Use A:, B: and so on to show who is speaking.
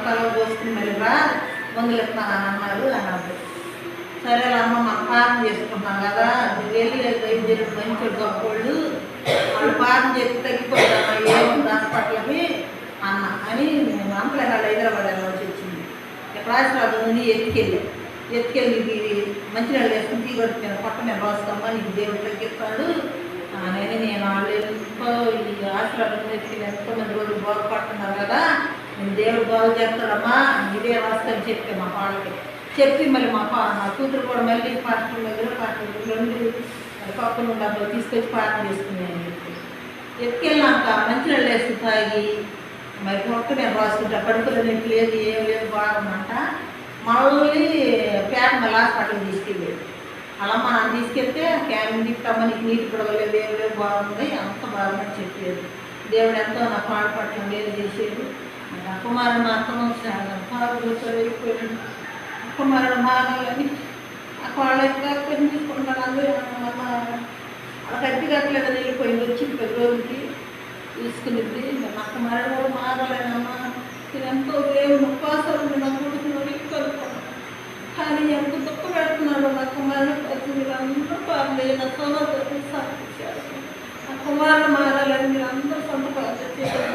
A: తల పోసుకుని మళ్ళీ రా మందులు ఇస్తానని అన్నారు అన్నారు. సరే అమ్మ మనం పాలన చేసుకుంటున్నాం కదా, నువ్వు వెళ్ళి వైద్యులు మంచి గొప్పోళ్ళు వాళ్ళు పాలన చేసి తగ్గిపోతామా ఏముంది హాస్పిటల్కి అన్న అని నేను అంతలే వాళ్ళు హైదరాబాద్ వెళ్ళవలసి వచ్చింది. ఇక్కడ ఆశీర్వాదం ఎత్తుకెళ్ళి మంచినీళ్ళు వేసుకుని టీ కొడుతున్నాను పట్ట నేను రాస్తామా నీకు దేవుడు తగ్గిస్తాడు నేను వాళ్ళు ఈ ఆశీర్వాదం ఎత్తుకెళ్ళి ఎంతోమంది రోజులు బాగుపడుతున్నారు కదా, నేను దేవుడు బాగు చేస్తాడమ్మా ఇదే రాస్తాను చెప్పి మా వాళ్ళకి చెప్పి మళ్ళీ మా కూతురు కూడా మళ్ళీ పాటలు రెండు పక్కన డబ్బులు తీసుకొచ్చి పాటలు చేసుకున్నాను చెప్పి ఎత్తుకెళ్ళాక మంచినీళ్ళు వేసుకుని తాగి మరి మొక్క నేను రాసుకుంటా పడుకునే లేదు ఏం లేదు బాగుందంట. మళ్ళీ పేట మళ్ళీ హాస్పిటల్కి తీసుకెళ్ళేది. అలా మనం తీసుకెళ్తే క్యాన్ తిప్పామా నీకు నీటి పడవలేదు ఏం లేదు బాగుంది అంత బాగుందని చెప్పేది. దేవుడు ఎంతో నా పాడు పట్ల లేదు చేసేది. నా కుమారుడు మాత్రం అయిపోయాడు. కుమారుడు మానాలని ఆ వాళ్ళకి కొన్ని తీసుకుంటాను అందరూ అలా కట్టి కట్టలేదని వెళ్ళిపోయింది. వచ్చి 10 రోజులకి తీసుకునిద్ది. నా కుమారుడు కూడా మారాలేనమ్మా నేను ఎంతో దేవుడు ఉపాసాలు నా కొడుకును కలుపుకున్నాను కానీ ఎంత దుఃఖ పెడుతున్నాడు నా కుమారుడు మీరు అందరూ పాలే నా సోదరు సాధించారు. నా కుమారుడు మారాలని మీరు అందరూ సొంత పాలు చేయాలి.